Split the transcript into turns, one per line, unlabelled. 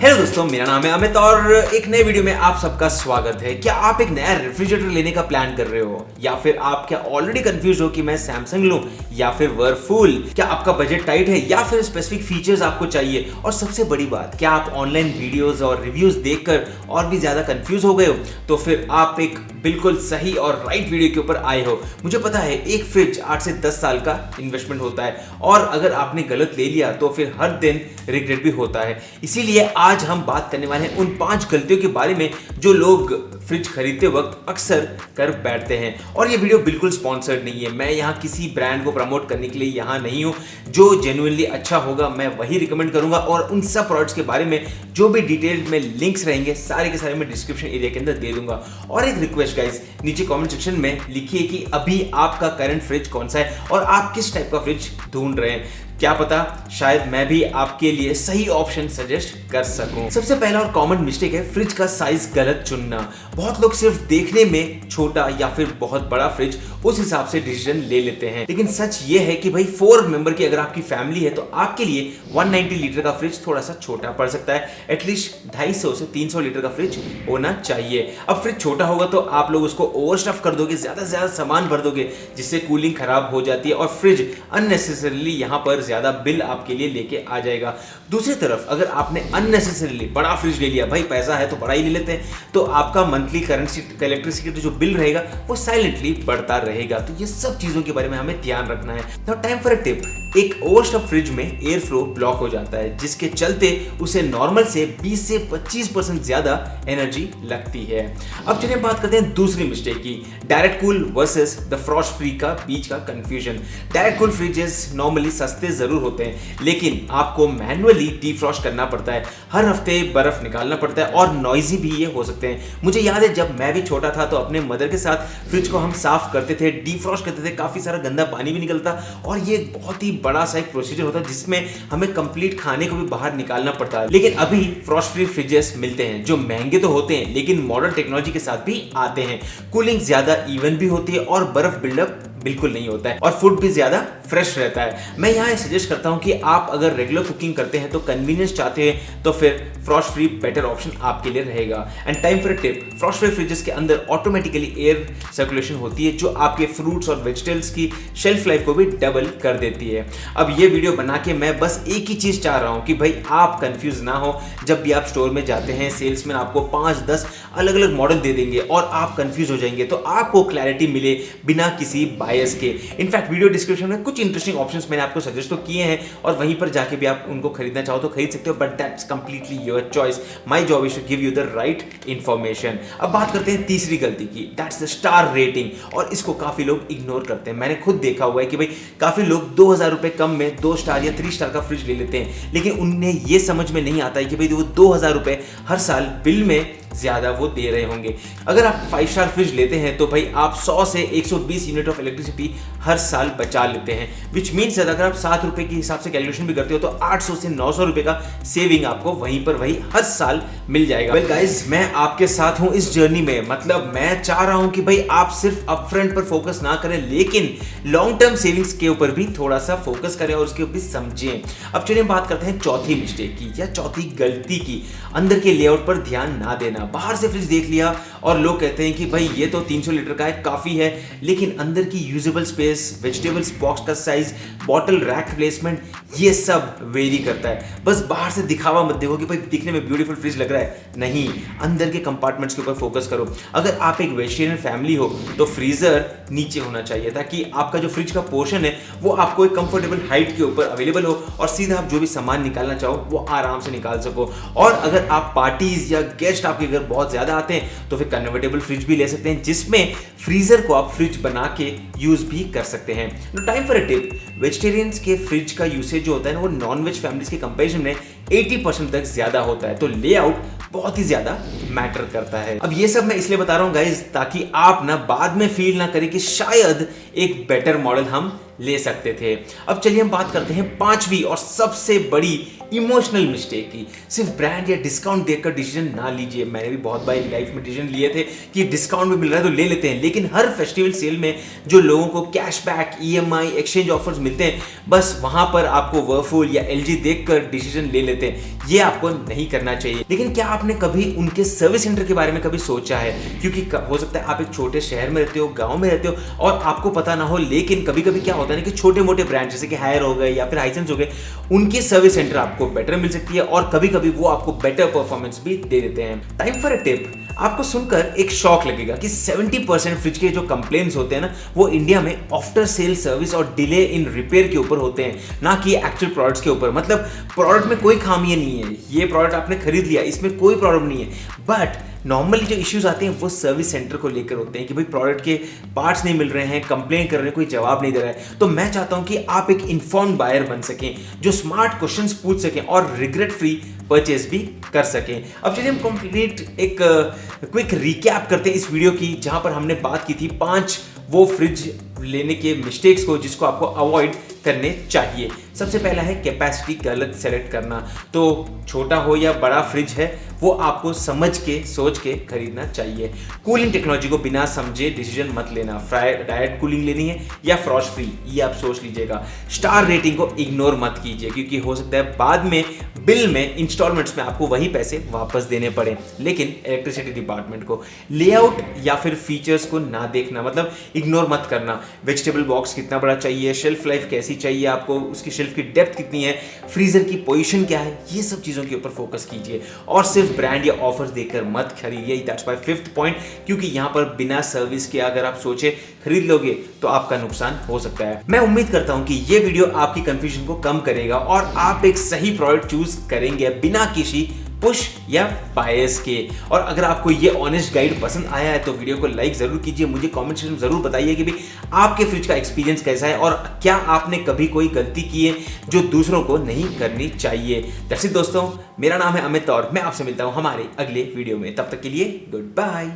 Hello दोस्तों, मेरा नाम है अमित और एक नए वीडियो में आप सबका स्वागत है। क्या आप एक नया रेफ्रिजरेटर लेने का प्लान कर रहे हो या फिर आप क्या ऑलरेडी कंफ्यूज हो कि मैं सैमसंग लूं या फिर वर्लपूल? क्या आपका बजट टाइट है या फिर स्पेसिफिक फीचर्स आपको चाहिए? और सबसे बड़ी बात, क्या आप ऑनलाइन वीडियोस और रिव्यूज देखकर और भी ज्यादा कंफ्यूज हो गए हो? तो फिर आप एक बिल्कुल सही और राइट वीडियो के ऊपर आए हो। मुझे पता है एक फ्रिज 8 से 10 साल का इन्वेस्टमेंट होता है और अगर आपने गलत ले लिया तो फिर हर दिन रिग्रेट भी होता है। इसीलिए आज हम बात करने वाले हैं उन 5 गलतियों के बारे में जो लोग फ्रिज खरीदते वक्त अक्सर कर बैठते हैं। और ये वीडियो बिल्कुल स्पॉन्सर्ड नहीं है, मैं यहाँ किसी ब्रांड को प्रमोट करने के लिए यहाँ नहीं हूँ। जो जेन्युइनली अच्छा होगा मैं वही रिकमेंड करूंगा और उन सब प्रोडक्ट्स के बारे में जो भी डिटेल्ड में लिंक्स रहेंगे सारे के सारे मैं डिस्क्रिप्शन एरिया के अंदर दे दूंगा। और एक रिक्वेस्ट गाइस, नीचे कमेंट सेक्शन में लिखिए कि अभी आपका करंट फ्रिज कौन सा है और आप किस टाइप का फ्रिज ढूंढ रहे हैं। क्या पता शायद मैं भी आपके लिए सही ऑप्शन सजेस्ट कर सकूं। सबसे पहला और कॉमन मिस्टेक है फ्रिज का साइज गलत चुनना। बहुत लोग सिर्फ देखने में छोटा या फिर बहुत बड़ा फ्रिज उस हिसाब से डिसीजन ले लेते हैं, लेकिन सच ये है कि भाई 4 मेंबर की अगर आपकी फैमिली है तो आपके लिए 190 लीटर का फ्रिज थोड़ा सा छोटा पड़ सकता है। एटलीस्ट 250 से 300 लीटर का फ्रिज होना चाहिए। अब फ्रिज छोटा होगा तो आप लोग उसको ओवरस्टफ कर दोगे, ज्यादा से ज्यादा सामान भर दोगे जिससे कूलिंग खराब हो जाती है और फ्रिज अननेसेसरीली यहाँ पर ज्यादा बिल आपके लिए लेके आ जाएगा। दूसरी तरफ अगर आपने अननेसेसरीली बड़ा फ्रिज ले लिया, भाई पैसा है तो बड़ा ही ले लेते हैं, तो आपका मंथली करंट इलेक्ट्रिसिटी का जो बिल रहेगा वो साइलेंटली बढ़ता रहेगा। तो ये सब चीजों के बारे में हमें ध्यान रखना है। Now time for a tip. एक ओवरस्टफ फ्रिज में एयर फ्लो ब्लॉक हो जाता है जिसके चलते उसे नॉर्मल से 20 से 25% ज्यादा एनर्जी लगती है। अब चलिए बात करते हैं दूसरी मिस्टेक की, direct cool versus the Frost free का बीच का confusion. Direct cool freezes normally सस्ते जरूर होते हैं, लेकिन आपको मैन्युअली डीफ्रॉस्ट करना पड़ता है, हर हफ्ते बर्फ निकालना पड़ता है और नॉइजी भी ये हो सकते हैं। मुझे याद है जब मैं भी छोटा था तो अपने मदर के साथ फ्रिज को हम साफ करते थे, डीफ्रॉस्ट करते थे, काफी सारा गंदा पानी भी निकलता और ये बहुत ही बड़ा सा एक प्रोसीजर होता है जिसमें हमें कंप्लीट खाने को भी बाहर निकालना पड़ता है। लेकिन अभी फ्रॉस्ट फ्री फ्रिजेस मिलते हैं जो महंगे तो होते हैं लेकिन मॉडर्न टेक्नोलॉजी के साथ भी आते हैं। कूलिंग ज्यादा इवन भी होती है और बर्फ बिल्डअप बिल्कुल नहीं होता है और फूड भी ज्यादा फ्रेश रहता है। मैं यहाँ सजेस्ट करता हूँ कि आप अगर रेगुलर कुकिंग करते हैं तो कन्वीनियंस चाहते हैं तो फिर फ्रॉस्ट फ्री बेटर ऑप्शन आपके लिए रहेगा। And time for a tip, Frost free freezes के अंदर ऑटोमेटिकली एयर सर्कुलेशन होती है जो आपके फ्रूट्स और वेजिटेबल्स की शेल्फ लाइफ को भी डबल कर देती है। अब ये वीडियो बना के मैं बस एक ही चीज चाह रहा हूँ कि भाई आप कंफ्यूज ना हो। जब भी आप स्टोर में जाते हैं सेल्समैन आपको 5-10 अलग अलग मॉडल दे देंगे और आप कंफ्यूज हो जाएंगे, तो आपको क्लैरिटी मिले बिना किसी बायस के। इनफैक्ट वीडियो डिस्क्रिप्शन में कुछ इंटरेस्टिंग ऑप्शंस मैंने आपको सजेस्ट तो किए हैं और वहीं पर जाके भी आप उनको खरीदना चाहो तो खरीद सकते हो, but that's completely your choice. My job is to give you the right information. अब बात करते हैं तीसरी गलती की, दैट्स द स्टार रेटिंग। और इसको काफी लोग इग्नोर करते हैं। मैंने खुद देखा हुआ है कि भाई काफी लोग 2000 रुपए कम में 2 स्टार या 3 स्टार का फ्रिज ले लेते हैं, लेकिन उन्हें यह समझ में नहीं आता है कि भाई वो 2000 रुपए हर साल बिल में ज्यादा वो दे रहे होंगे। अगर आप 5 स्टार फ्रिज लेते हैं तो भाई आप 100 से 120 यूनिट ऑफ इलेक्ट्रिसिटी हर साल बचा लेते हैं, विच मीन्स अगर आप 7 रुपए के हिसाब से कैलकुलेशन भी करते हो तो 800 से 900 रुपए का सेविंग आपको वहीं पर वही हर साल मिल जाएगा। वेल गाइस, मैं आपके साथ हूं इस जर्नी में। मतलब मैं चाह रहा हूं कि भाई आप सिर्फ अपफ्रंट पर फोकस ना करें लेकिन लॉन्ग टर्म सेविंग्स के ऊपर भी थोड़ा सा फोकस करें और उसके ऊपर भी समझें। अब चलिए बात करते हैं चौथी मिस्टेक की या चौथी गलती की, अंदर के लेआउट पर ध्यान ना देना। बाहर से फ्रिज देख लिया और लोग कहते हैं कि भाई ये तो 300 लीटर का है, काफी है, लेकिन अंदर की यूजेबल स्पेस, वेजिटेबल्स बॉक्स का साइज, बॉटल रैक प्लेसमेंट, ये सब वेरी करता है। बस बाहर से दिखावा मत देखो कि भाई दिखने में ब्यूटीफुल फ्रिज लग रहा है, नहीं, अंदर के कंपार्टमेंट्स के ऊपर फोकस करो। अगर आप एक वेजिटेरियन फैमिली हो तो फ्रीजर नीचे होना चाहिए ताकि आपका जो फ्रिज का पोर्शन है वो आपको एक कंफर्टेबल हाइट के ऊपर अवेलेबल हो और सीधा आप जो भी सामान निकालना चाहो वो आराम से निकाल सको। और अगर आप पार्टीज या गेस्ट आपके घर बहुत ज्यादा आते हैं तो फिर कन्वर्टेबल फ्रिज भी ले सकते हैं जिसमें फ्रीजर को आप फ्रिज बना के यूज भी कर सकते हैं। Time for a tip, vegetarians के फ्रिज का यूसेज जो होता है ना वो नॉन वेज फैमिलीज के कंपैरिजन में 80% तक ज्यादा होता है, तो लेआउट बहुत ही ज्यादा मैटर करता है। अब ये सब मैं इसलिए बता रहा हूं गाइस ताकि आप ना बाद में फील ना करें कि शायद एक बेटर मॉडल हम ले सकते थे। अब चलिए हम बात करते हैं पांचवी और सबसे बड़ी इमोशनल मिस्टेक की। सिर्फ ब्रांड या डिस्काउंट देखकर डिसीजन ना लीजिए। मैंने भी बहुत बार लाइफ में डिसीजन लिए थे कि डिस्काउंट भी मिल रहा है तो ले लेते हैं, लेकिन हर फेस्टिवल सेल में जो लोगों को कैशबैक, EMI, एक्सचेंज ऑफर्स मिलते हैं, बस वहां पर आपको वर्लपूल या LG देखकर डिसीजन ले लेते हैं। ये आपको नहीं करना चाहिए। लेकिन क्या आपने कभी उनके सर्विस सेंटर के बारे में कभी सोचा है? क्योंकि हो सकता है आप एक छोटे शहर में रहते हो, गांव में रहते हो और आपको पता ना हो, लेकिन कभी कभी क्या होता है कि छोटे मोटे ब्रांड जैसे कि हायर हो गए या फिर हाइसेंस हो गए, उनकी सर्विस सेंटर आपको बेटर मिल सकती है और कभी कभी वो आपको बेटर परफॉर्मेंस भी दे देते हैं। Time for a tip. आपको सुनकर एक शॉक लगेगा कि 70% फ्रिज के जो कंप्लेंट्स होते हैं ना, वो इंडिया में आफ्टर सेल सर्विस और डिले इन रिपेयर के ऊपर होते हैं, ना कि एक्चुअल प्रोडक्ट्स के ऊपर। मतलब प्रोडक्ट में कोई खामी नहीं है, ये प्रोडक्ट आपने खरीद लिया, इसमें कोई प्रॉब्लम नहीं है, बट नॉर्मली जो इश्यूज आते हैं वो सर्विस सेंटर को लेकर होते हैं कि भाई प्रोडक्ट के पार्ट्स नहीं मिल रहे हैं, कंप्लेन कर रहे हैं, कोई जवाब नहीं दे रहा है। तो मैं चाहता हूं कि आप एक इन्फॉर्म्ड बायर बन सकें, जो स्मार्ट क्वेश्चंस पूछ सकें और रिग्रेट फ्री परचेज भी कर सकें। अब चलिए हम कंप्लीट एक क्विक रिकैप करते हैं इस वीडियो की, जहां पर हमने बात की थी 5 वो फ्रिज लेने के मिस्टेक्स को जिसको आपको अवॉइड करने चाहिए। सबसे पहला है कैपेसिटी गलत सेलेक्ट करना। तो छोटा हो या बड़ा फ्रिज है, वो आपको समझ के सोच के खरीदना चाहिए। कूलिंग टेक्नोलॉजी को बिना समझे डिसीजन मत लेना। डायरेक्ट कूलिंग लेनी है या फ्रॉस्ट फ्री, ये आप सोच लीजिएगा। स्टार रेटिंग को इग्नोर मत कीजिए, क्योंकि हो सकता है बाद में बिल में, इंस्टॉलमेंट्स में आपको वही पैसे वापस देने पड़े। लेकिन इलेक्ट्रिसिटी डिपार्टमेंट को लेआउट या फिर फीचर्स को ना देखना, मतलब इग्नोर मत करना। वेजिटेबल बॉक्स कितना बड़ा चाहिए, शेल्फ लाइफ कैसी चाहिए आपको, उसकी शेल्फ की डेप्थ कितनी है, फ्रीजर की पोजीशन क्या है, ये सब चीजों के ऊपर फोकस कीजिए और सिर्फ ब्रांड या ऑफर्स देखकर मत खरीदिए। दैट्स माय 5th पॉइंट, क्योंकि यहां पर बिना सर्विस के अगर आप सोचे खरीद लोगे तो आपका नुकसान हो सकता है। मैं उम्मीद करता हूं कि ये वीडियो आपकी कंफ्यूजन को कम करेगा और आप एक सही प्रोडक्ट चूज करेंगे बिना किसी पुश या बायस के। और अगर आपको ये ऑनेस्ट गाइड पसंद आया है तो वीडियो को लाइक जरूर कीजिए। मुझे कमेंट सेक्शन में जरूर बताइए कि भाई आपके फ्रिज का एक्सपीरियंस कैसा है और क्या आपने कभी कोई गलती की है जो दूसरों को नहीं करनी चाहिए। दैट्स इट दोस्तों, मेरा नाम है अमित और मैं आपसे मिलता हूं हमारे अगले वीडियो में। तब तक के लिए गुड बाय।